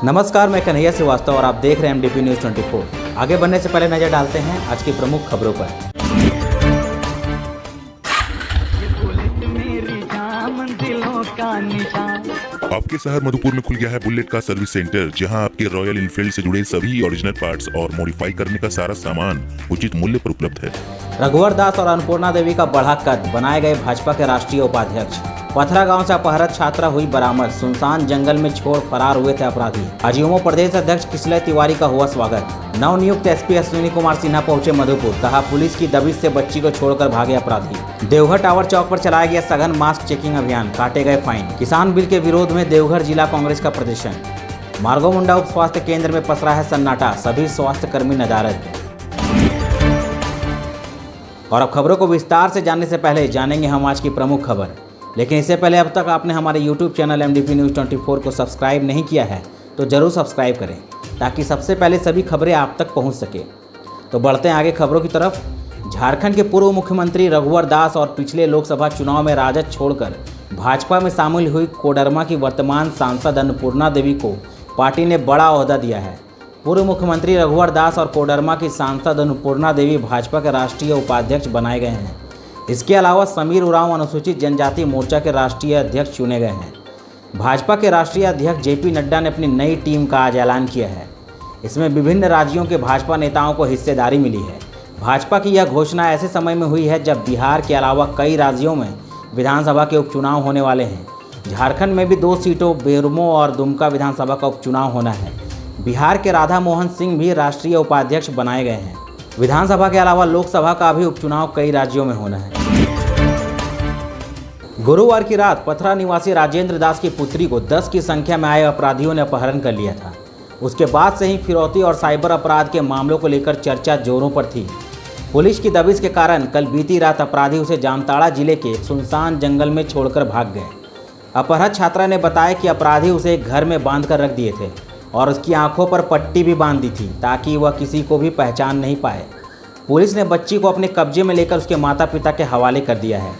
नमस्कार, मैं कन्हैया श्रीवास्तव और आप देख रहे हैं MDP न्यूज़ 24। आगे बढ़ने से पहले नजर डालते हैं आज की प्रमुख खबरों पर। आपके शहर मधुपुर में खुल गया है बुलेट का सर्विस सेंटर, जहां आपके रॉयल इनफील्ड से जुड़े सभी ओरिजिनल पार्ट्स और मॉडिफाई करने का सारा सामान उचित मूल्य पर उपलब्ध है। रघुवर दास और अन्नपूर्णा देवी का बढ़ा कद, बनाए गए भाजपा के राष्ट्रीय उपाध्यक्ष। पथरा गांव से अपहृत छात्रा हुई बरामद, सुनसान जंगल में छोड़ फरार हुए थे अपराधी। आजीओमो प्रदेश अध्यक्ष किसलय तिवारी का हुआ स्वागत। नवनियुक्त SP अश्विनी कुमार सिन्हा पहुंचे मधुपुर, कहा पुलिस की दबिश से बच्ची को छोड़कर भागे अपराधी। देवघर टावर चौक पर चलाया गया सघन मास्क चेकिंग अभियान, काटे गए फाइन। किसान बिल के विरोध में देवघर जिला कांग्रेस का प्रदर्शन। मार्गो मुंडा उप स्वास्थ्य केंद्र में पसरा है सन्नाटा, सभी स्वास्थ्य कर्मी नदारद। और अब खबरों को विस्तार से जानने से पहले जानेंगे हम आज की प्रमुख खबर। लेकिन इससे पहले अब तक आपने हमारे YouTube चैनल MDP न्यूज़ 24 को सब्सक्राइब नहीं किया है तो जरूर सब्सक्राइब करें, ताकि सबसे पहले सभी खबरें आप तक पहुंच सके। तो बढ़ते हैं आगे खबरों की तरफ। झारखंड के पूर्व मुख्यमंत्री रघुवर दास और पिछले लोकसभा चुनाव में राजद छोड़कर भाजपा में शामिल हुई कोडरमा की वर्तमान सांसद अन्नपूर्णा देवी को पार्टी ने बड़ा ओहदा दिया है। पूर्व मुख्यमंत्री रघुवर दास और कोडरमा की सांसद अन्नपूर्णा देवी भाजपा के राष्ट्रीय उपाध्यक्ष बनाए गए हैं। इसके अलावा समीर उरांव अनुसूचित जनजाति मोर्चा के राष्ट्रीय अध्यक्ष चुने गए हैं। भाजपा के राष्ट्रीय अध्यक्ष JP नड्डा ने अपनी नई टीम का आज ऐलान किया है। इसमें विभिन्न राज्यों के भाजपा नेताओं को हिस्सेदारी मिली है। भाजपा की यह घोषणा ऐसे समय में हुई है जब बिहार के अलावा कई राज्यों में विधानसभा के उपचुनाव होने वाले हैं। झारखंड में भी 2 सीटों बेरमो और दुमका विधानसभा का उपचुनाव होना है। बिहार के राधा मोहन सिंह भी राष्ट्रीय उपाध्यक्ष बनाए गए हैं। विधानसभा के अलावा लोकसभा का भी उपचुनाव कई राज्यों में होना है। गुरुवार की रात पथरा निवासी राजेंद्र दास की पुत्री को 10 की संख्या में आए अपराधियों ने अपहरण कर लिया था। उसके बाद से ही फिरौती और साइबर अपराध के मामलों को लेकर चर्चा जोरों पर थी। पुलिस की दबिश के कारण कल बीती रात अपराधी उसे जामताड़ा जिले के सुनसान जंगल में छोड़कर भाग गए। अपहृत छात्रा ने बताया कि अपराधी उसे एक घर में बांध कर रख दिए थे और उसकी आंखों पर पट्टी भी बांध दी थी ताकि वह किसी को भी पहचान नहीं पाए। पुलिस ने बच्ची को अपने कब्जे में लेकर उसके माता पिता के हवाले कर दिया है।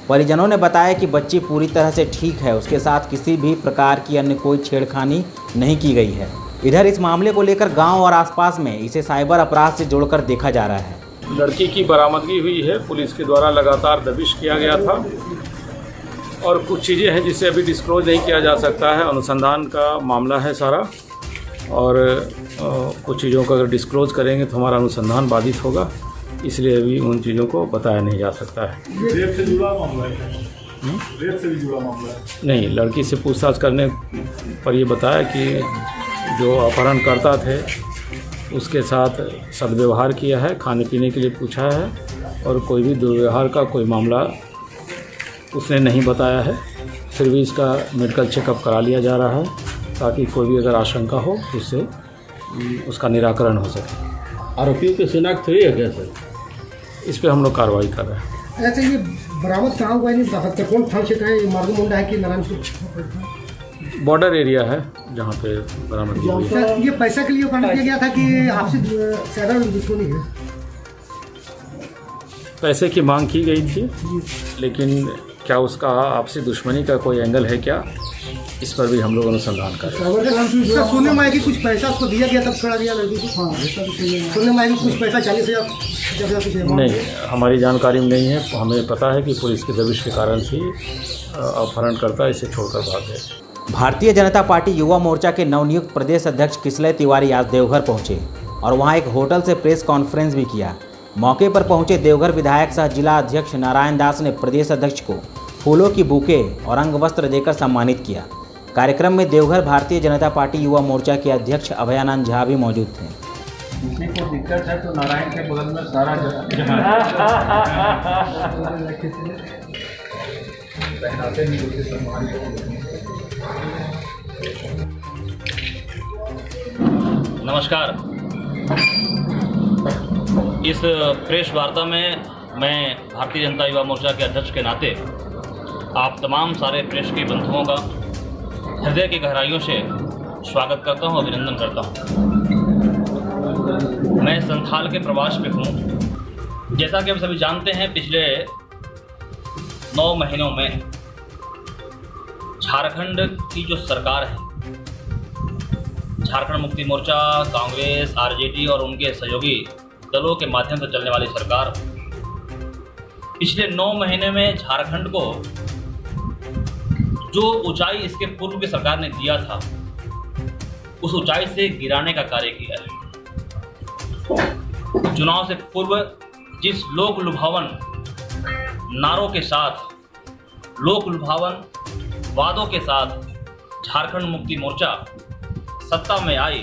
परिजनों ने बताया कि बच्ची पूरी तरह से ठीक है, उसके साथ किसी भी प्रकार की अन्य कोई छेड़खानी नहीं की गई है। इधर इस मामले को लेकर गांव और आसपास में इसे साइबर अपराध से जोड़कर देखा जा रहा है। लड़की की बरामदगी हुई है, पुलिस के द्वारा लगातार दबिश किया गया था और कुछ चीज़ें हैं जिसे अभी डिस्क्लोज नहीं किया जा सकता है। अनुसंधान का मामला है सारा, और कुछ चीज़ों को अगर डिस्क्लोज करेंगे तो हमारा अनुसंधान बाधित होगा, इसलिए अभी उन चीज़ों को बताया नहीं जा सकता है। रेप से जुड़ा मामला है? रेप से भी जुड़ा मामला है? नहीं, लड़की से पूछताछ करने पर ये बताया कि जो अपहरणकर्ता थे उसके साथ सद्व्यवहार किया है, खाने पीने के लिए पूछा है और कोई भी दुर्व्यवहार का कोई मामला उसने नहीं बताया है। फिर भी इसका मेडिकल चेकअप करा लिया जा रहा है ताकि कोई भी अगर आशंका हो तो उससे उसका निराकरण हो सके। आरोपियों की शिनाख्त हुई है क्या सर? इस पर हम लोग कार्रवाई कर रहे हैं। अच्छा, ये बरामद कहाँ हुआ है? नहीं बता सकते कौन थाना क्षेत्र है? मार्गो मुंडा है कि नारायणपुर? बॉर्डर एरिया है जहाँ पे बरामदगी हुई है। ये पैसा के लिए अपहरण किया गया था कि आपसे ज्यादा दुश्मनी है? पैसे की मांग की गई थी, लेकिन क्या उसका आपसी दुश्मनी का कोई एंगल है क्या, इस पर भी हम लोग अनुसंधान कर रहे हैं। सुनने में आया कि कुछ पैसा उसको दिया गया तब छोड़ा गया लड़की को। हाँ, सुनने में आया कि कुछ पैसा 40,000 नहीं, हमारी जानकारी में नहीं है। हमें पता है कि पुलिस के दबिश के कारण से अपहरणकर्ता इसे छोड़कर भाग गए। भारतीय जनता पार्टी युवा मोर्चा के नवनियुक्त प्रदेश अध्यक्ष किसलय तिवारी आज देवघर पहुंचे और वहां एक होटल से प्रेस कॉन्फ्रेंस भी किया। मौके पर पहुंचे देवघर विधायक सह जिला अध्यक्ष नारायण दास ने प्रदेश अध्यक्ष को फूलों की बुके और अंग वस्त्र देकर सम्मानित किया। कार्यक्रम में देवघर भारतीय जनता पार्टी युवा मोर्चा के अध्यक्ष अभयानंद झा भी मौजूद थे। किसी को दिक्कत है तो नारायण के बगल में सारा नमस्कार। इस प्रेस वार्ता में मैं भारतीय जनता युवा मोर्चा के अध्यक्ष के नाते आप तमाम सारे प्रेस के बंधुओं का हृदय की गहराइयों से स्वागत करता हूं, अभिनंदन करता हूं। मैं संथाल के प्रवास पे हूं। जैसा कि हम सभी जानते हैं, पिछले 9 महीनों में झारखंड की जो सरकार है, झारखंड मुक्ति मोर्चा, कांग्रेस, आरजेडी और उनके सहयोगी दलों के माध्यम से चलने वाली सरकार पिछले 9 महीने में झारखंड को जो ऊंचाई इसके पूर्व की सरकार ने दिया था उस ऊंचाई से गिराने का कार्य किया है। चुनाव से पूर्व जिस लोक लुभावन नारों के साथ, लोक लुभावन वादों के साथ झारखंड मुक्ति मोर्चा सत्ता में आई,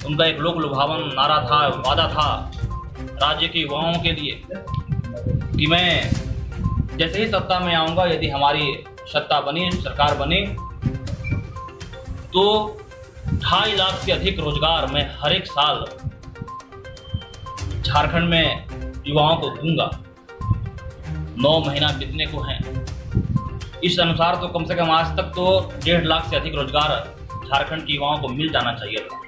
उनका एक लोक लुभावन नारा था, वादा था राज्य के युवाओं के लिए कि मैं जैसे ही सत्ता में आऊँगा, यदि हमारी सत्ता बनी, सरकार बनी, तो 2.5 लाख से अधिक रोजगार मैं हर एक साल झारखंड में युवाओं को दूंगा। 9 महीना बीतने को हैं, इस अनुसार तो कम से कम आज तक तो 1.5 लाख से अधिक रोजगार झारखंड के युवाओं को मिल जाना चाहिए था।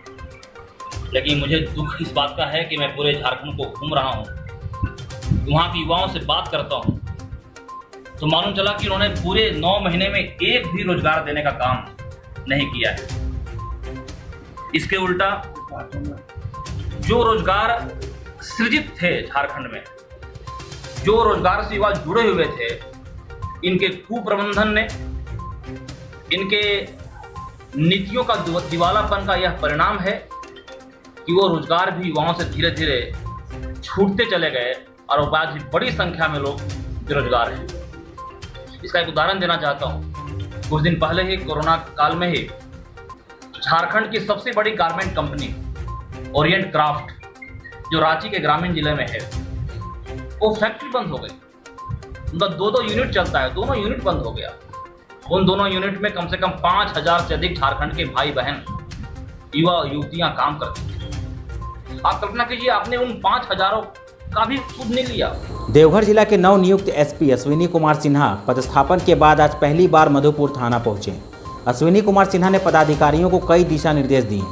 लेकिन मुझे दुख इस बात का है कि मैं पूरे झारखंड को घूम रहा हूँ, वहाँ के युवाओं से बात करता हूँ, तो मालूम चला कि उन्होंने पूरे 9 महीने में एक भी रोजगार देने का काम नहीं किया है। इसके उल्टा जो रोजगार सृजित थे झारखंड में, जो रोजगार से युवा जुड़े हुए थे, इनके कुप्रबंधन ने, इनके नीतियों का दिवालापन का यह परिणाम है कि वो रोजगार भी युवाओं से धीरे धीरे छूटते चले गए और आज बड़ी संख्या में लोग बेरोजगार हैं। इसका एक उदाहरण देना चाहता हूँ। कुछ दिन पहले ही कोरोना काल में ही झारखंड की सबसे बड़ी गारमेंट कंपनी ओरिएंट क्राफ्ट, जो रांची के ग्रामीण जिले में है, वो फैक्ट्री बंद हो गई। उनका 2 यूनिट चलता है, दोनों यूनिट बंद हो गया। उन दोनों यूनिट में कम से कम 5,000 से अधिक झारखंड के भाई बहन, युवा युवतियां काम करती थी। आप कल्पना कीजिए, आपने उन 5,000 का भी सुध नहीं लिया। देवघर जिला के नवनियुक्त एसपी अश्विनी कुमार सिन्हा पदस्थापन के बाद आज पहली बार मधुपुर थाना पहुंचे। अश्विनी कुमार सिन्हा ने पदाधिकारियों को कई दिशा निर्देश दिए।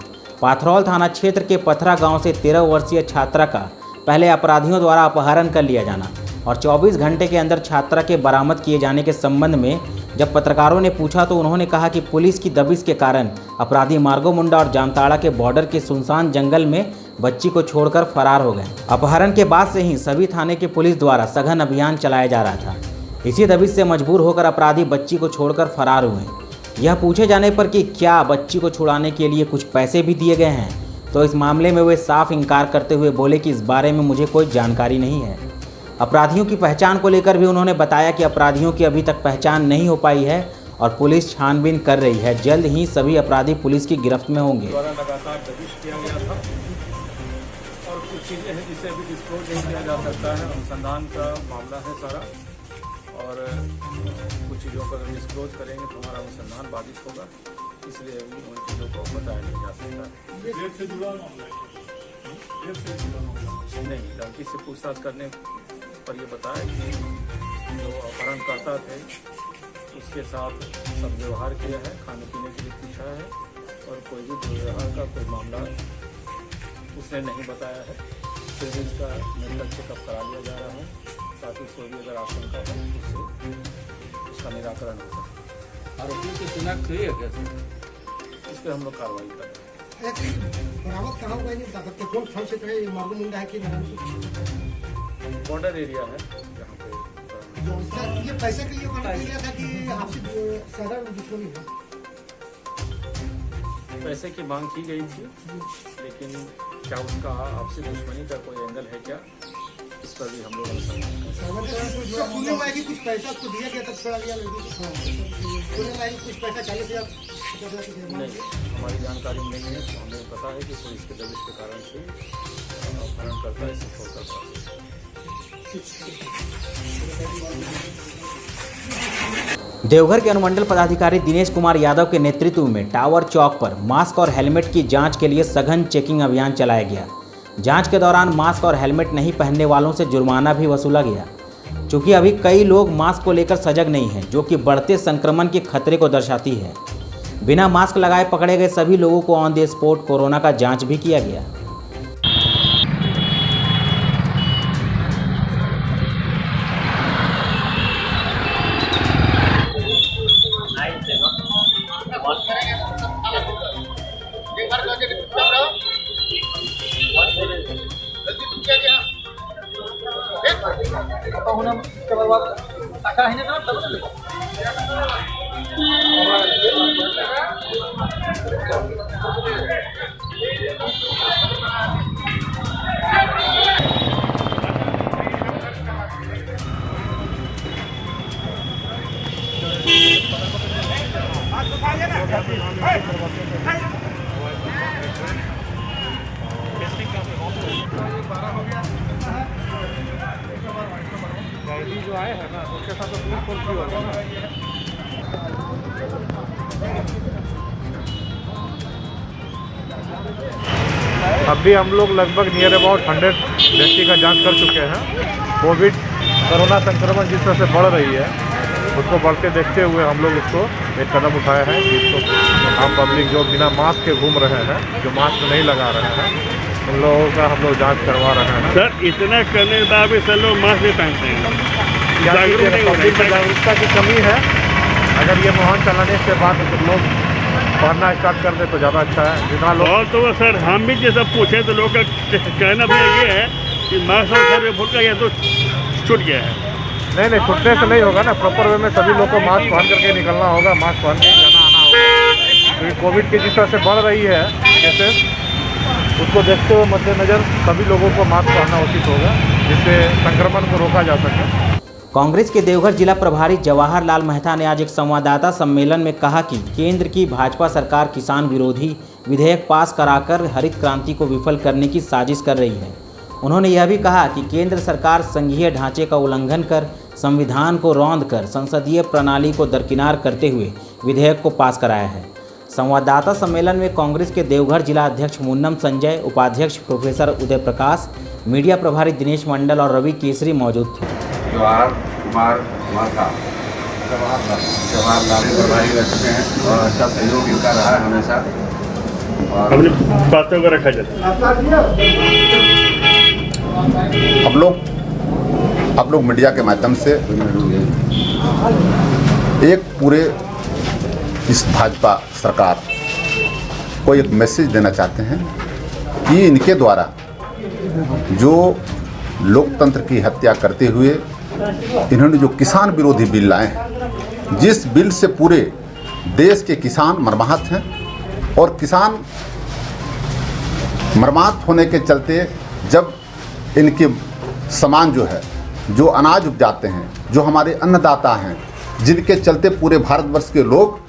पाथरौल थाना क्षेत्र के पथरा गांव से 13 वर्षीय छात्रा का पहले अपराधियों द्वारा अपहरण कर लिया जाना और 24 घंटे के अंदर छात्रा के बरामद किए जाने के संबंध में जब पत्रकारों ने पूछा तो उन्होंने कहा कि पुलिस की दबिश के कारण अपराधी मार्गो मुंडा और जामताड़ा के बॉर्डर के सुनसान जंगल में बच्ची को छोड़कर फरार हो गए। अपहरण के बाद से ही सभी थाने के पुलिस द्वारा सघन अभियान चलाया जा रहा था। इसी दबिश से मजबूर होकर अपराधी बच्ची को छोड़कर फरार हुए। यह पूछे जाने पर कि क्या बच्ची को छुड़ाने के लिए कुछ पैसे भी दिए गए हैं, तो इस मामले में वे साफ इनकार करते हुए बोले कि इस बारे में मुझे कोई जानकारी नहीं है। अपराधियों की पहचान को लेकर भी उन्होंने बताया कि अपराधियों की अभी तक पहचान नहीं हो पाई है और पुलिस छानबीन कर रही है। जल्द ही सभी अपराधी पुलिस की गिरफ्त में होंगे। द्वारा लगातार दबिश किया गया था और कुछ चीज़ें हैं जिसे अभी डिस्क्लोज नहीं किया जा सकता है। अनुसंधान का मामला है सारा, और कुछ चीज़ों को अगर डिस्क्लोज करेंगे तो हमारा अनुसंधान बाधित होगा, इसलिए अभी उन चीज़ों को बताया नहीं जा सकता। रेप से जुड़ा मामला है, रेप से जुड़ा मामला नहीं, लड़की से पूछताछ करने पर यह बताया कि जो अपहरणकर्ता थे उसके साथ सदव्यवहार किया है, खाने पीने के लिए पूछा है और कोई भी दुर्व्यवहार का कोई मामला उसने नहीं बताया है। फिर भी इसका मेडिकल चेकअप करा लिया जा रहा है ताकि कोई भी अगर आशंका हो उससे उसका निराकरण हो सके। आरोपियों की शिनाख्त हुई है कैसे? इस पर हम लोग कार्रवाई कर रहे हैं। बरामद कहाँ हुआ है नहीं बता सकते, कौन स्थान से कहे मार्गो मुंडा है कि बॉर्डर एरिया है जहाँ पे ये पैसे के लिए बना दिया था कि आपसे साधारण दुश्मनी है? पैसे की मांग की गई थी, लेकिन क्या उसका आपसी दुश्मनी का कोई एंगल है क्या, इस पर भी हम लोग सुनने में आएगी कुछ पैसा उसको दिया गया तब छोड़ा गया लड़की को। सुनने में आएगी कुछ पैसा 40,000 नहीं, हमारी जानकारी में नहीं है। तो हमें पता है कि पुलिस के दबिश के कारण से अपहरणकर्ता इसे छोड़कर भाग गए। देवघर के अनुमंडल पदाधिकारी दिनेश कुमार यादव के नेतृत्व में टावर चौक पर मास्क और हेलमेट की जांच के लिए सघन चेकिंग अभियान चलाया गया। जांच के दौरान मास्क और हेलमेट नहीं पहनने वालों से जुर्माना भी वसूला गया। चूँकि अभी कई लोग मास्क को लेकर सजग नहीं हैं, जो कि बढ़ते संक्रमण के खतरे को दर्शाती है। बिना मास्क लगाए पकड़े गए सभी लोगों को ऑन द स्पॉट कोरोना का जाँच भी किया गया। अब भी हम लोग लगभग नियर अबाउट 100 व्यक्ति का जांच कर चुके हैं। कोविड कोरोना संक्रमण जिस तरह से बढ़ रही है उसको बढ़ते देखते हुए हम लोग इसको एक कदम उठाए हैं कि इसको आम पब्लिक जो बिना मास्क के घूम रहे हैं, जो मास्क नहीं लगा रहे हैं, उन लोगों का हम लोग जांच करवा रहे हैं। सर इतना करने के बाद भी सर लोग मास्क नहीं पहनते हैं, पब्लिक में जागरूकता की कमी है। अगर ये मुहिम चलाने के बाद लोग पढ़ना स्टार्ट कर दे तो ज़्यादा अच्छा है। जितना लोग और तो वो सर हम भी जैसा पूछे तो लोग का कहना भी ये है कि मास्क और सर भूल गया तो छूट गया है। नहीं छुटने से नहीं होगा ना, प्रॉपर वे में सभी लोग को मास्क पहन करके निकलना होगा, मास्क पहन के जाना आना होगा। क्योंकि कोविड की जिस तरह से बढ़ रही है केसेस, उसको देखते हुए मद्देनज़र सभी लोगों को मास्क पहनना उचित होगा, जिससे संक्रमण को रोका जा सके। कांग्रेस के देवघर जिला प्रभारी जवाहर लाल मेहता ने आज एक संवाददाता सम्मेलन में कहा कि केंद्र की भाजपा सरकार किसान विरोधी विधेयक पास कराकर हरित क्रांति को विफल करने की साजिश कर रही है। उन्होंने यह भी कहा कि केंद्र सरकार संघीय ढांचे का उल्लंघन कर संविधान को रौंद कर संसदीय प्रणाली को दरकिनार करते हुए विधेयक को पास कराया है। संवाददाता सम्मेलन में कांग्रेस के देवघर जिला अध्यक्ष मुन्नम संजय, उपाध्यक्ष प्रोफेसर उदय प्रकाश, मीडिया प्रभारी दिनेश मंडल और रवि केसरी मौजूद थे। जवाहर कुमार माता जवाहरलाल प्रभारी रखते हैं और अच्छा सहयोग इनका रहा है हमेशा। और अपनी बातों को रखा जाता है। आप लोग मीडिया के माध्यम से एक पूरे इस भाजपा सरकार को एक मैसेज देना चाहते हैं कि इनके द्वारा जो लोकतंत्र की हत्या करते हुए इन्होंने जो किसान विरोधी बिल लाए हैं, जिस बिल से पूरे देश के किसान मर्माहत हैं, और किसान मर्माहत होने के चलते जब इनके सामान जो है, जो अनाज उपजाते हैं, जो हमारे अन्नदाता हैं, जिनके चलते पूरे भारतवर्ष के लोग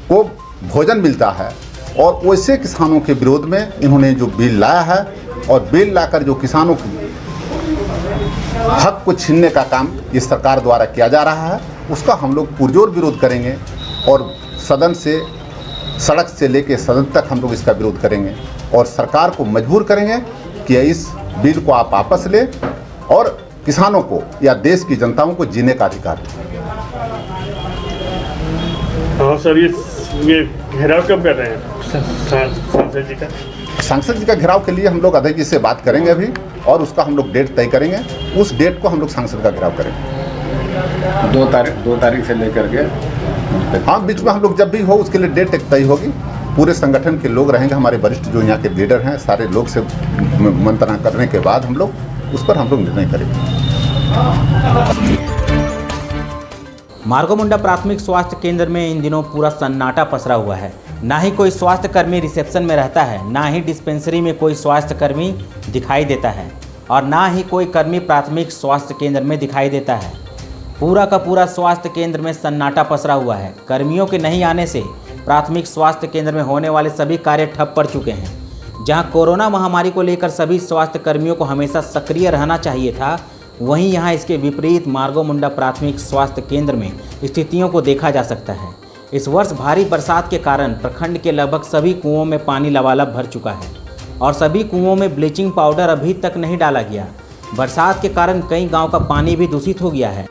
को भोजन मिलता है, और वैसे किसानों के विरोध में इन्होंने जो बिल लाया है, और बिल लाकर जो किसानों की हक को छीनने का काम इस सरकार द्वारा किया जा रहा है, उसका हम लोग पुरजोर विरोध करेंगे। और सदन से, सड़क से लेकर सदन तक हम लोग इसका विरोध करेंगे और सरकार को मजबूर करेंगे कि इस बिल को आप वापस ले और किसानों को या देश की जनताओं को जीने का अधिकार दें। हाँ सर, ये घेराव कब कर रहे हैं सांसद जी का? सांसद जी का घेराव के लिए हम लोग अध्यक्ष जी से बात करेंगे अभी, और उसका हम लोग डेट तय करेंगे। उस डेट को हम लोग सांसद का घेराव करेंगे 2 तारीख से लेकर के। हाँ, बीच में हम लोग जब भी हो उसके लिए डेट तय होगी। पूरे संगठन के लोग रहेंगे, हमारे वरिष्ठ जो यहाँ के लीडर हैं, सारे लोग से मंत्रणा करने के बाद हम लोग उस पर हम लोग निर्णय करेंगे। मार्गोमुंडा प्राथमिक स्वास्थ्य केंद्र में इन दिनों पूरा सन्नाटा पसरा हुआ है। ना ही कोई स्वास्थ्य कर्मी रिसेप्शन में रहता है, ना ही डिस्पेंसरी में कोई स्वास्थ्य कर्मी दिखाई देता है, और ना ही कोई कर्मी प्राथमिक स्वास्थ्य केंद्र में दिखाई देता है। पूरा का पूरा स्वास्थ्य केंद्र में सन्नाटा पसरा हुआ है। कर्मियों के नहीं आने से प्राथमिक स्वास्थ्य केंद्र में होने वाले सभी कार्य ठप पड़ चुके हैं। जहां कोरोना महामारी को लेकर सभी स्वास्थ्य कर्मियों को हमेशा सक्रिय रहना चाहिए था, वहीं यहां इसके विपरीत मार्गोमुंडा प्राथमिक स्वास्थ्य केंद्र में स्थितियों को देखा जा सकता है। इस वर्ष भारी बरसात के कारण प्रखंड के लगभग सभी कुओं में पानी लबालब भर चुका है और सभी कुओं में ब्लीचिंग पाउडर अभी तक नहीं डाला गया। बरसात के कारण कई गांव का पानी भी दूषित हो गया है।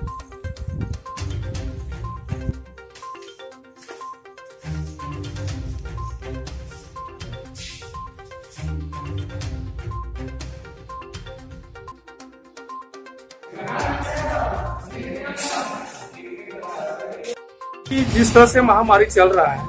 कि जिस तरह से महामारी चल रहा है,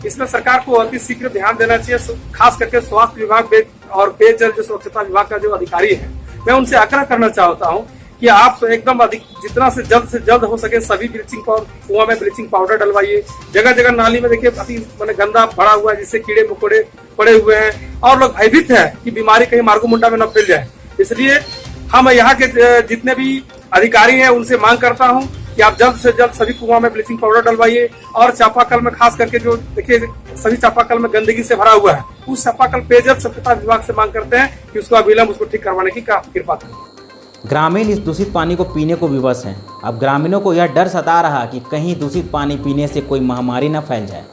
इसमें सरकार को अति शीघ्र ध्यान देना चाहिए, खास करके स्वास्थ्य विभाग और पेयजल जो स्वच्छता विभाग का जो अधिकारी है, मैं उनसे आग्रह करना चाहता हूं कि आप एकदम अधिक जितना से जल्द हो सके सभी ब्लीचिंग पाउडर कुआं में ब्लीचिंग पाउडर डलवाइए। जगह जगह नाली में देखिए अति मैंने गंदा भरा हुआ है जिससे कीड़े मकोड़े पड़े हुए हैं और लोग भयभीत है कि बीमारी कहीं मार्गो मुंडा में न फैल जाए। इसलिए हम यहाँ के जितने भी अधिकारी हैं उनसे मांग करता हूँ कि आप जल्द से जल्द सभी कुआं में ब्लीचिंग पाउडर डलवाइए और चापाकल में खास करके जो देखिए सभी चापाकल में गंदगी से भरा हुआ है, उस चापाकल पेयजल स्वच्छता विभाग से मांग करते हैं कि उसको अविलंब उसको ठीक करवाने की कृपा करें। ग्रामीण इस दूषित पानी को पीने को विवश हैं। अब ग्रामीणों को यह डर सता रहा कि कहीं दूषित पानी पीने से कोई महामारी न फैल जाए।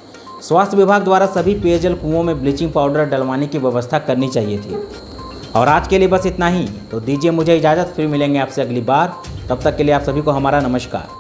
स्वास्थ्य विभाग द्वारा सभी पेयजल कुओं में ब्लीचिंग पाउडर डलवाने की व्यवस्था करनी चाहिए थी। और आज के लिए बस इतना ही। तो दीजिए मुझे इजाज़त, फिर मिलेंगे आपसे अगली बार। तब तक के लिए आप सभी को हमारा नमस्कार।